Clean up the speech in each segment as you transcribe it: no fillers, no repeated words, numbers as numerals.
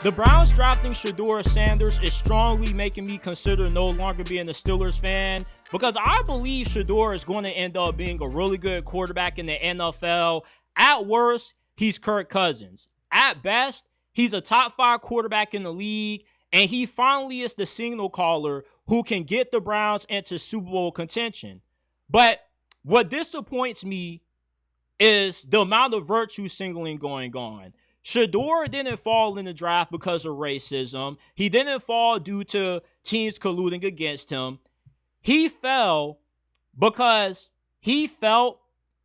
The Browns drafting Shedeur Sanders is strongly making me consider no longer being a Steelers fan because I believe Shedeur is going to end up being a really good quarterback in the NFL. At worst, he's Kirk Cousins. At best, he's a top 5 quarterback in the league, and he finally is the signal caller who can get the Browns into Super Bowl contention. But what disappoints me is the amount of virtue signaling going on. Shador didn't fall in the draft because of racism. He didn't fall due to teams colluding against him. He fell because he felt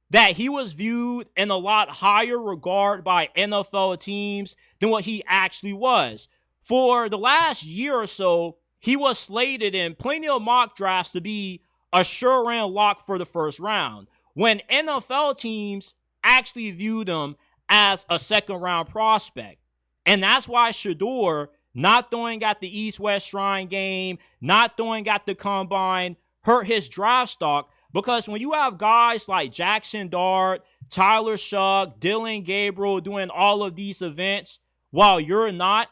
that he was viewed in a lot higher regard by NFL teams than what he actually was. For the last year or so, he was slated in plenty of mock drafts to be a sure-ran lock for the first round, when NFL teams actually viewed him as a second-round prospect. And that's why Shador, not throwing at the East-West Shrine game, not throwing at the Combine, hurt his draft stock, because when you have guys like Jackson Dart, Tyler Shuck, Dylan Gabriel doing all of these events while you're not,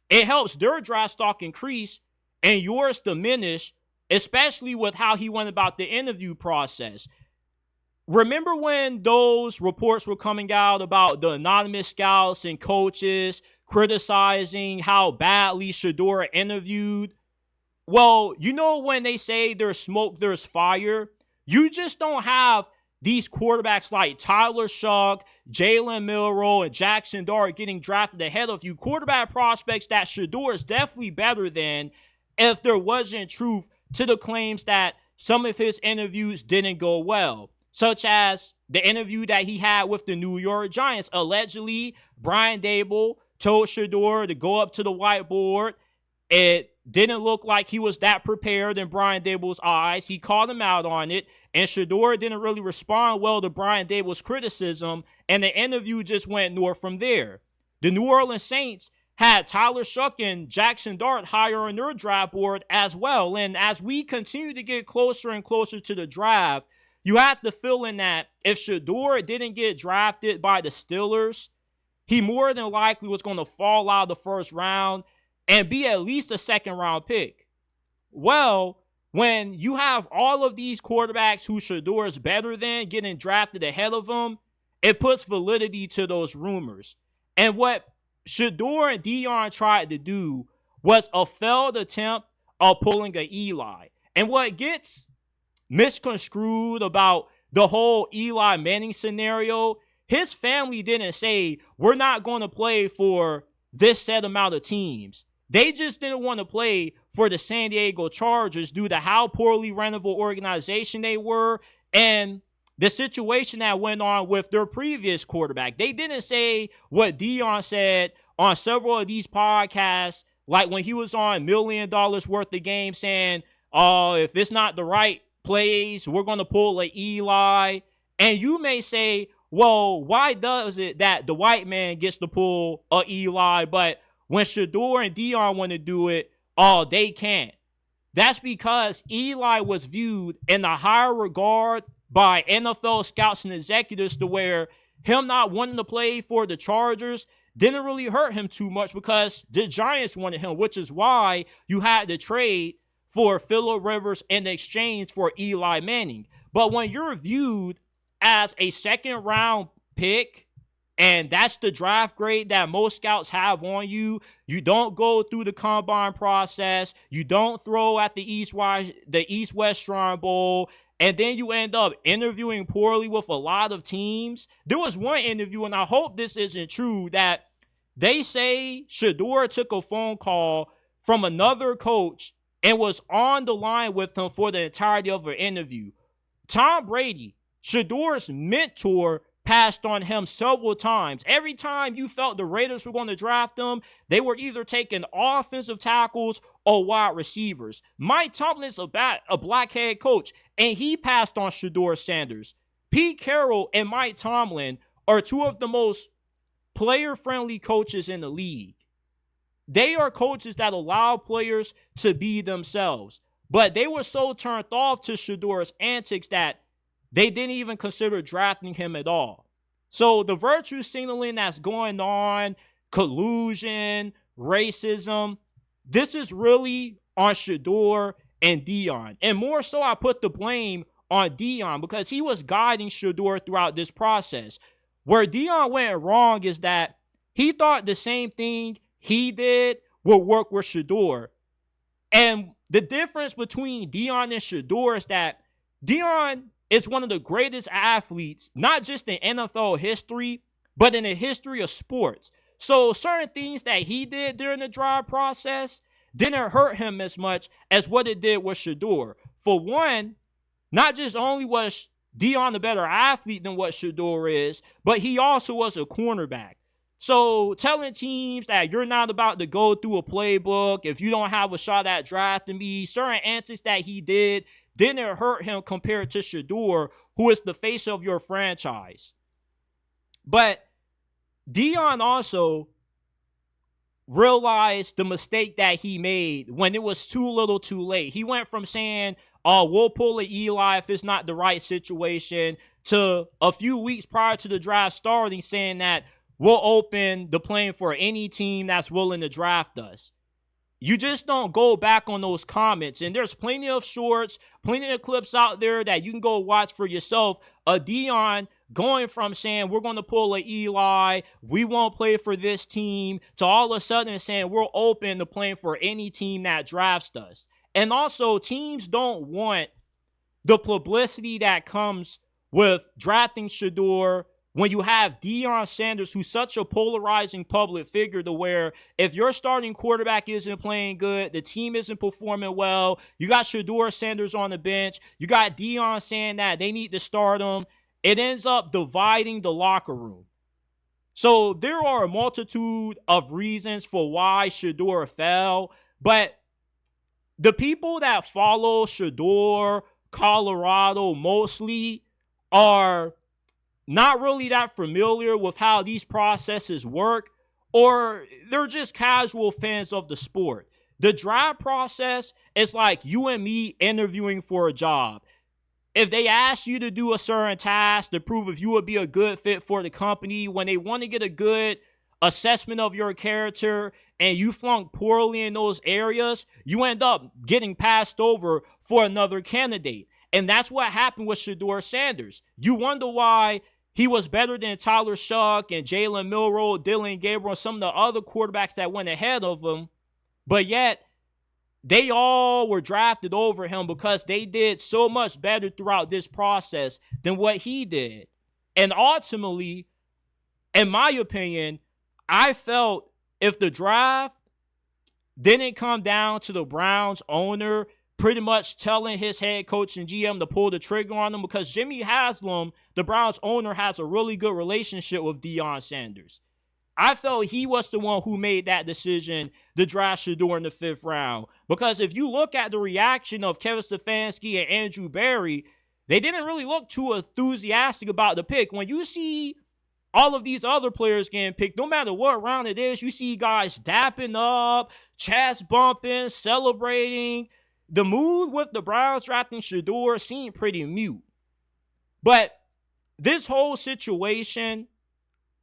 it helps their draft stock increase and yours diminish, especially with how he went about the interview process. Remember when those reports were coming out about the anonymous scouts and coaches criticizing how badly Shedeur interviewed? Well, you know when they say there's smoke, there's fire? You just don't have these quarterbacks like Tyler Shuck, Jalen Milroe, and Jackson Dart getting drafted ahead of you. Quarterback prospects that Shedeur is definitely better than, if there wasn't truth to the claims that some of his interviews didn't go well. Such as the interview that he had with the New York Giants. Allegedly, Brian Daboll told Shedeur to go up to the whiteboard. It didn't look like he was that prepared in Brian Daboll's eyes. He called him out on it, and Shedeur didn't really respond well to Brian Daboll's criticism, and the interview just went north from there. The New Orleans Saints had Tyler Shuck and Jackson Dart higher on their draft board as well, and as we continue to get closer and closer to the draft, you have the feeling that if Shedeur didn't get drafted by the Steelers, he more than likely was going to fall out of the first round and be at least a second-round pick. Well, when you have all of these quarterbacks who Shedeur is better than getting drafted ahead of him, it puts validity to those rumors. And what Shedeur and Deion tried to do was a failed attempt of pulling an Eli. And what gets misconstrued about the whole Eli Manning scenario, his family didn't say, we're not going to play for this set amount of teams. They just didn't want to play for the San Diego Chargers due to how poorly ran of an organization they were and the situation that went on with their previous quarterback. They didn't say what Deion said on several of these podcasts, like when he was on $1 million worth of games saying, if it's not the right plays, we're going to pull an Eli. And you may say, well, why does it that the white man gets to pull a Eli, but when Shedeur and Deion want to do it, they can't? That's because Eli was viewed in a higher regard by NFL scouts and executives to where him not wanting to play for the Chargers didn't really hurt him too much because the Giants wanted him, which is why you had to trade for Phillip Rivers in exchange for Eli Manning. But when you're viewed as a second-round pick, and that's the draft grade that most scouts have on you, you don't go through the combine process, you don't throw at the East-West Shrine Bowl, and then you end up interviewing poorly with a lot of teams. There was one interview, and I hope this isn't true, that they say Shedeur took a phone call from another coach and was on the line with him for the entirety of her interview. Tom Brady, Shedeur's mentor, passed on him several times. Every time you felt the Raiders were going to draft him, they were either taking offensive tackles or wide receivers. Mike Tomlin's a black head coach, and he passed on Shedeur Sanders. Pete Carroll and Mike Tomlin are two of the most player-friendly coaches in the league. They are coaches that allow players to be themselves. But they were so turned off to Shedeur's antics that they didn't even consider drafting him at all. So the virtue signaling that's going on, collusion, racism. This is really on Shedeur and Deion. And more so, I put the blame on Deion because he was guiding Shedeur throughout this process. Where Deion went wrong is that he thought the same thing he did would work with Shedeur. And the difference between Deion and Shedeur is that Deion is one of the greatest athletes, not just in NFL history, but in the history of sports. So certain things that he did during the draft process didn't hurt him as much as what it did with Shedeur. For one, not just only was Deion a better athlete than what Shedeur is, but he also was a cornerback. So telling teams that you're not about to go through a playbook if you don't have a shot at drafting me, certain antics that he did didn't hurt him compared to Shedeur, who is the face of your franchise. But Deion also realized the mistake that he made when it was too little too late. He went from saying, oh, we'll pull an Eli if it's not the right situation, to a few weeks prior to the draft starting saying that we'll open the plane for any team that's willing to draft us. You just don't go back on those comments. And there's plenty of shorts, plenty of clips out there that you can go watch for yourself. Deion going from saying we're going to pull an Eli, we won't play for this team, to all of a sudden saying we're open to playing for any team that drafts us. And also, teams don't want the publicity that comes with drafting Shedeur when you have Deion Sanders, who's such a polarizing public figure, to where if your starting quarterback isn't playing good, the team isn't performing well, you got Shedeur Sanders on the bench, you got Deion saying that they need to start him, it ends up dividing the locker room. So there are a multitude of reasons for why Shedeur fell, but the people that follow Shedeur, Colorado mostly, are not really that familiar with how these processes work, or they're just casual fans of the sport. The draft process is like you and me interviewing for a job. If they ask you to do a certain task to prove if you would be a good fit for the company, when they want to get a good assessment of your character and you flunk poorly in those areas, you end up getting passed over for another candidate. And that's what happened with Shedeur Sanders. You wonder why he was better than Tyler Shuck and Jalen Milroe, Dylan Gabriel, and some of the other quarterbacks that went ahead of him. But yet, they all were drafted over him because they did so much better throughout this process than what he did. And ultimately, in my opinion, I felt if the draft didn't come down to the Browns owner pretty much telling his head coach and GM to pull the trigger on him, because Jimmy Haslam, the Browns owner, has a really good relationship with Deion Sanders. I felt he was the one who made that decision to draft Shedeur in the 5th round. Because if you look at the reaction of Kevin Stefanski and Andrew Berry, they didn't really look too enthusiastic about the pick. When you see all of these other players getting picked, no matter what round it is, you see guys dapping up, chest bumping, celebrating. The mood with the Browns drafting Shedeur seemed pretty mute. But this whole situation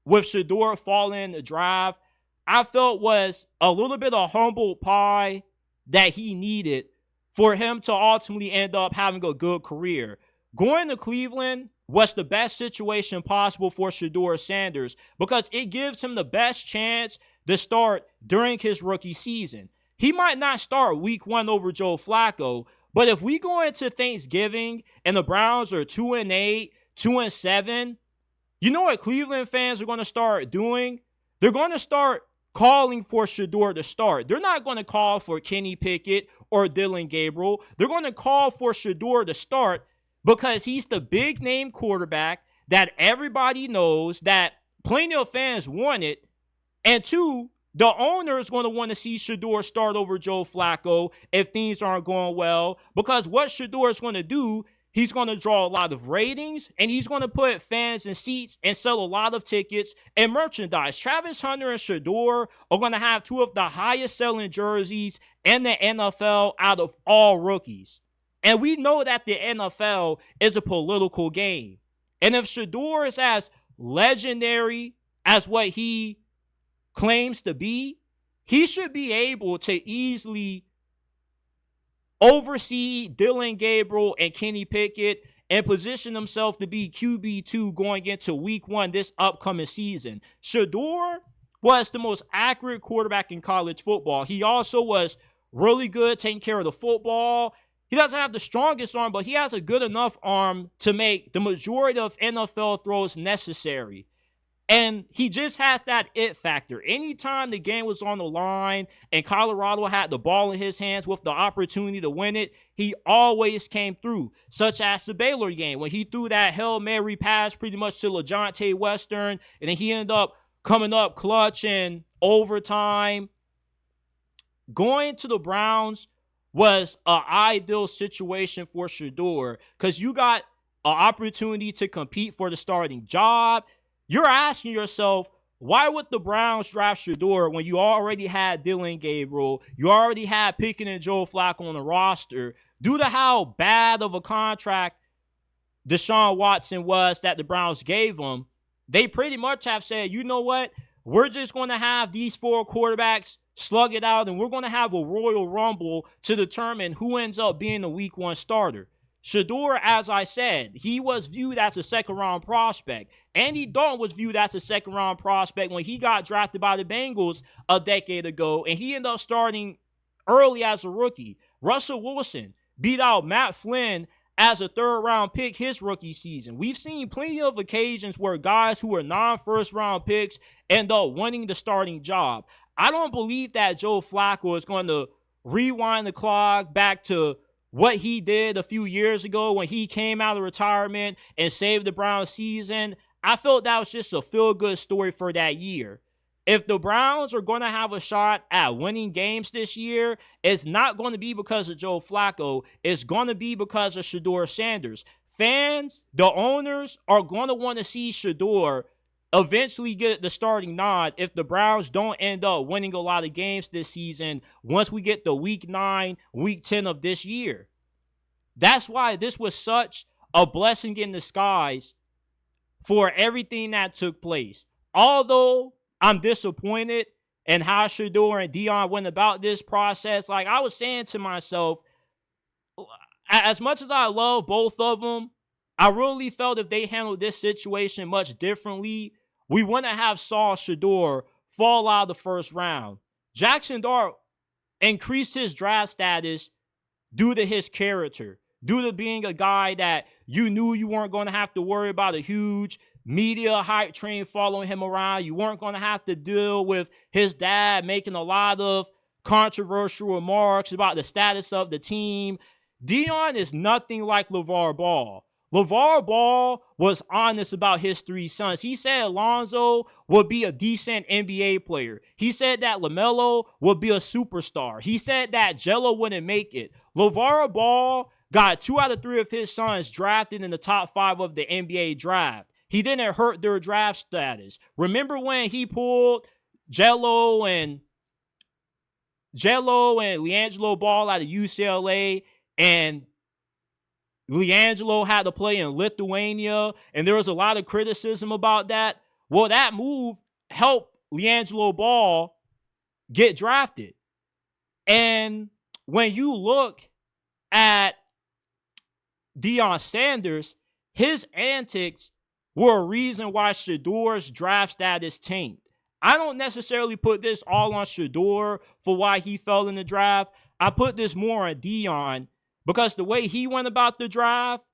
with Shedeur falling in the draft, I felt was a little bit of humble pie that he needed for him to ultimately end up having a good career. Going to Cleveland was the best situation possible for Shedeur Sanders because it gives him the best chance to start during his rookie season. He might not start week 1 over Joe Flacco, but if we go into Thanksgiving and the Browns are 2-8, 2-7, you know what Cleveland fans are going to start doing? They're going to start calling for Shedeur to start. They're not going to call for Kenny Pickett or Dylan Gabriel. They're going to call for Shedeur to start because he's the big name quarterback that everybody knows, that plenty of fans wanted, and 2, the owner is going to want to see Shedeur start over Joe Flacco if things aren't going well, because what Shedeur is going to do, he's going to draw a lot of ratings, and he's going to put fans in seats and sell a lot of tickets and merchandise. Travis Hunter and Shedeur are going to have 2 of the highest selling jerseys in the NFL out of all rookies. And we know that the NFL is a political game. And if Shedeur is as legendary as what he claims to be, he should be able to easily oversee Dylan Gabriel and Kenny Pickett and position himself to be QB2 going into week 1 this upcoming season. Shedeur was the most accurate quarterback in college football. He also was really good taking care of the football. He doesn't have the strongest arm, but he has a good enough arm to make the majority of NFL throws necessary. And he just has that it factor. Anytime the game was on the line and Colorado had the ball in his hands with the opportunity to win it, he always came through, such as the Baylor game when he threw that Hail Mary pass pretty much to LaJohntay Western, and then he ended up coming up clutch in overtime. Going to the Browns was an ideal situation for Shedeur because you got an opportunity to compete for the starting job. You're asking yourself, why would the Browns draft Shedeur when you already had Dylan Gabriel, you already had Pickett and Joe Flacco on the roster? Due to how bad of a contract Deshaun Watson was that the Browns gave him, they pretty much have said, you know what? We're just going to have these 4 quarterbacks slug it out, and we're going to have a Royal Rumble to determine who ends up being the week 1 starter. Shedeur, as I said, he was viewed as a second-round prospect. Andy Dalton was viewed as a second-round prospect when he got drafted by the Bengals a decade ago, and he ended up starting early as a rookie. Russell Wilson beat out Matt Flynn as a third-round pick his rookie season. We've seen plenty of occasions where guys who are non-first-round picks end up winning the starting job. I don't believe that Joe Flacco is going to rewind the clock back to what he did a few years ago when he came out of retirement and saved the Browns season. I felt that was just a feel-good story for that year. If the Browns are going to have a shot at winning games this year, it's not going to be because of Joe Flacco. It's going to be because of Shedeur Sanders. Fans, the owners, are going to want to see Shedeur eventually get the starting nod if the Browns don't end up winning a lot of games this season once we get to week 9, week 10 of this year. That's why this was such a blessing in disguise for everything that took place. Although I'm disappointed in how Shedeur and Deion went about this process, like I was saying to myself, as much as I love both of them, I really felt if they handled this situation much differently, we wouldn't have saw Shedeur fall out of the first round. Jackson Dart increased his draft status due to his character, due to being a guy that you knew you weren't going to have to worry about a huge media hype train following him around. You weren't going to have to deal with his dad making a lot of controversial remarks about the status of the team. Deion is nothing like Lavar Ball. Lavar Ball was honest about his 3 sons. He said Alonzo would be a decent NBA player. He said that LaMelo would be a superstar. He said that Jello wouldn't make it. Lavar Ball got 2 out of 3 of his sons drafted in the top 5 of the NBA draft. He didn't hurt their draft status. Remember when he pulled Jello and LiAngelo Ball out of UCLA, and LiAngelo had to play in Lithuania, and there was a lot of criticism about that? Well, that move helped LiAngelo Ball get drafted. And when you look at Deion Sanders, his antics were a reason why Shedeur's draft status tanked. I don't necessarily put this all on Shedeur for why he fell in the draft. I put this more on Deion because the way he went about the draft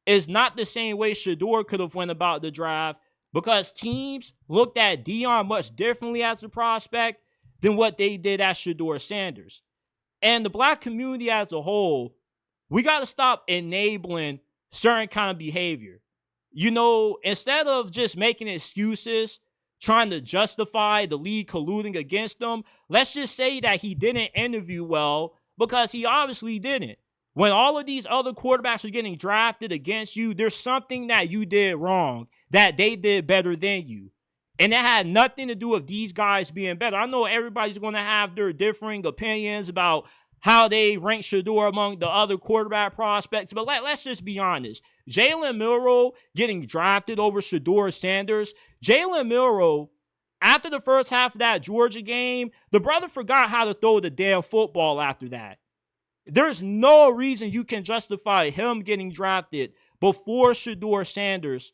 is not the same way Shedeur could have went about the draft, because teams looked at Deion much differently as a prospect than what they did at Shedeur Sanders. And the black community as a whole, we got to stop enabling certain kind of behavior. You know, instead of just making excuses, trying to justify the league colluding against him, let's just say that he didn't interview well, because he obviously didn't. When all of these other quarterbacks are getting drafted against you, there's something that you did wrong that they did better than you. And that had nothing to do with these guys being better. I know everybody's going to have their differing opinions about how they rank Shedeur among the other quarterback prospects, but let's just be honest. Jalen Milroe getting drafted over Shedeur Sanders. Jalen Milroe After the first half of that Georgia game, the brother forgot how to throw the damn football after that. There's no reason you can justify him getting drafted before Shedeur Sanders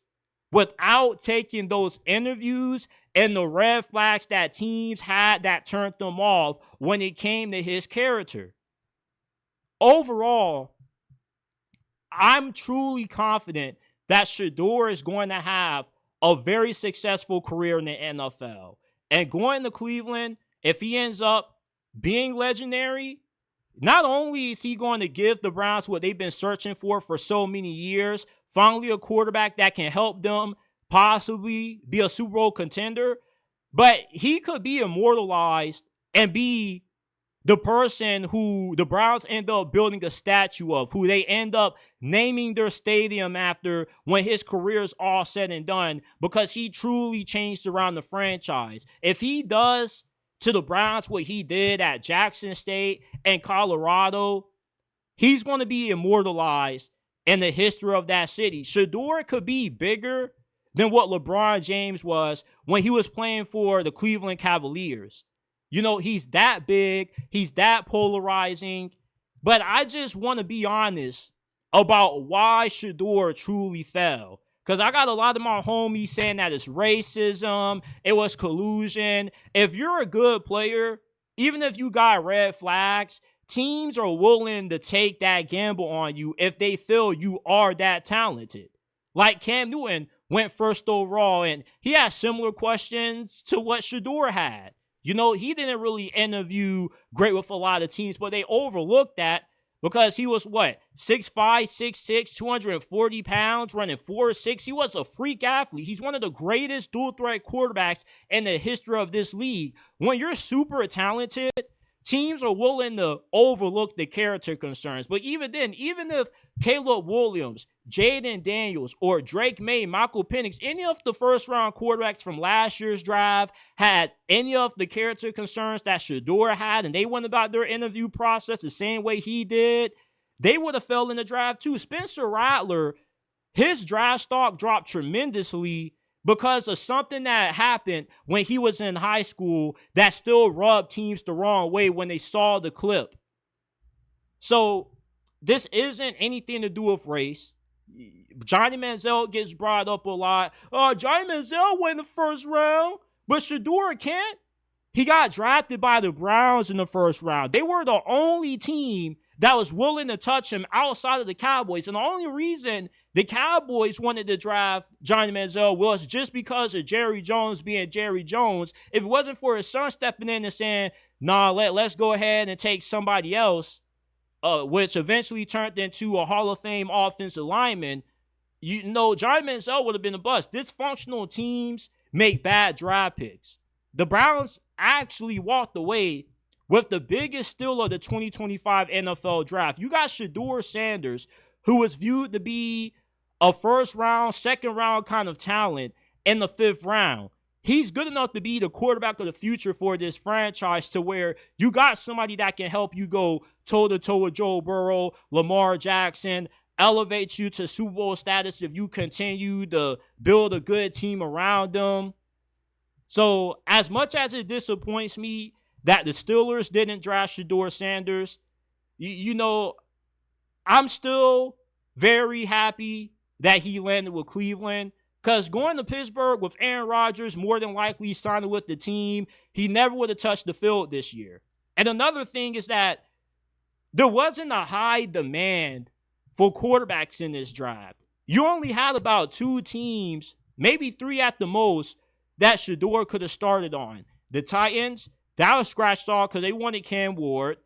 without taking those interviews and the red flags that teams had that turned them off when it came to his character. Overall, I'm truly confident that Shedeur is going to have a very successful career in the NFL. And going to Cleveland, if he ends up being legendary, not only is he going to give the Browns what they've been searching for so many years, finally a quarterback that can help them possibly be a Super Bowl contender, but he could be immortalized and be the person who the Browns end up building a statue of, who they end up naming their stadium after when his career is all said and done, because he truly changed around the franchise. If he does to the Browns what he did at Jackson State and Colorado, he's going to be immortalized in the history of that city. Shedeur could be bigger than what LeBron James was when he was playing for the Cleveland Cavaliers. You know, he's that big, he's that polarizing, but I just want to be honest about why Shedeur truly fell. Because I got a lot of my homies saying that it's racism, it was collusion. If you're a good player, even if you got red flags, teams are willing to take that gamble on you if they feel you are that talented. Like Cam Newton went first overall, and he had similar questions to what Shedeur had. You know, he didn't really interview great with a lot of teams, but they overlooked that because he was, 6'5", 6'6", 240 pounds, running 4.6. He was a freak athlete. He's one of the greatest dual-threat quarterbacks in the history of this league. When you're super talented, teams are willing to overlook the character concerns. But even then, even if Caleb Williams, Jaden Daniels, or Drake May, Michael Penix, any of the first-round quarterbacks from last year's draft had any of the character concerns that Shedeur had, and they went about their interview process the same way he did, they would have fell in the draft too. Spencer Rattler, his draft stock dropped tremendously because of something that happened when he was in high school that still rubbed teams the wrong way when they saw the clip. So this isn't anything to do with race. Johnny Manziel gets brought up a lot. Oh, Johnny Manziel went in the first round, but Shedeur can't. He got drafted by the Browns in the first round. They were the only team that was willing to touch him outside of the Cowboys. And the only reason the Cowboys wanted to draft Johnny Manziel was just because of Jerry Jones being Jerry Jones. If it wasn't for his son stepping in and saying, nah, let's go ahead and take somebody else, which eventually turned into a Hall of Fame offensive lineman, you know, Johnny Manziel would have been a bust. Dysfunctional teams make bad draft picks. The Browns actually walked away with the biggest steal of the 2025 NFL draft. You got Shedeur Sanders, who was viewed to be a first-round, second-round kind of talent in the fifth round. He's good enough to be the quarterback of the future for this franchise, to where you got somebody that can help you go toe-to-toe with Joe Burrow, Lamar Jackson, elevate you to Super Bowl status if you continue to build a good team around them. So as much as it disappoints me that the Steelers didn't draft Shedeur Sanders, you know, I'm still very happy that he landed with Cleveland, because going to Pittsburgh with Aaron Rodgers more than likely signing with the team, he never would have touched the field this year. And another thing is that there wasn't a high demand for quarterbacks in this draft. You only had about 2 teams, maybe 3 at the most, that Shedeur could have started on. The Titans, that was scratched off because they wanted Cam Ward.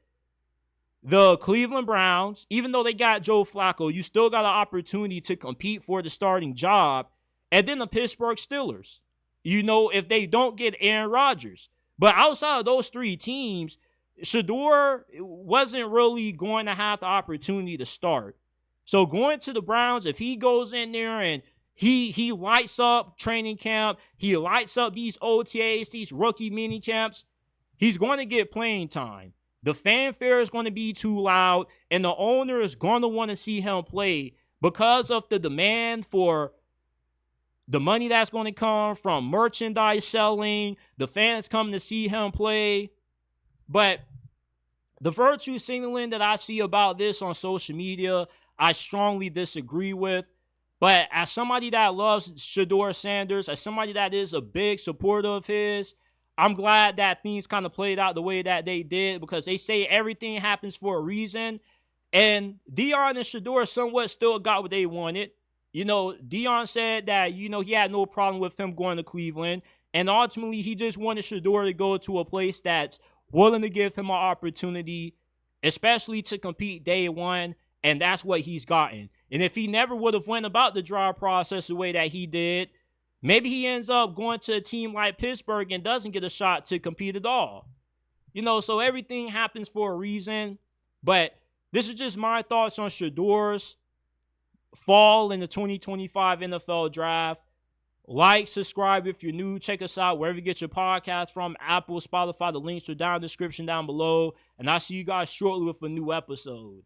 The Cleveland Browns, even though they got Joe Flacco, you still got an opportunity to compete for the starting job. And then the Pittsburgh Steelers, you know, if they don't get Aaron Rodgers. But outside of those 3 teams, Shedeur wasn't really going to have the opportunity to start. So going to the Browns, if he goes in there and he lights up training camp, he lights up these OTAs, these rookie mini camps, he's going to get playing time. The fanfare is going to be too loud, and the owner is going to want to see him play because of the demand for the money that's going to come from merchandise selling, the fans coming to see him play. But the virtue signaling that I see about this on social media, I strongly disagree with. But as somebody that loves Shedeur Sanders, as somebody that is a big supporter of his, I'm glad that things kind of played out the way that they did, because they say everything happens for a reason. And Deion and Shador somewhat still got what they wanted. Deion said that, he had no problem with him going to Cleveland. And ultimately, he just wanted Shador to go to a place that's willing to give him an opportunity, especially to compete day one. And that's what he's gotten. And if he never would have went about the draft process the way that he did, maybe he ends up going to a team like Pittsburgh and doesn't get a shot to compete at all. So everything happens for a reason. But this is just my thoughts on Shedor's fall in the 2025 NFL Draft. Like, subscribe if you're new. Check us out wherever you get your podcast from. Apple, Spotify. The links are down in the description down below. And I'll see you guys shortly with a new episode.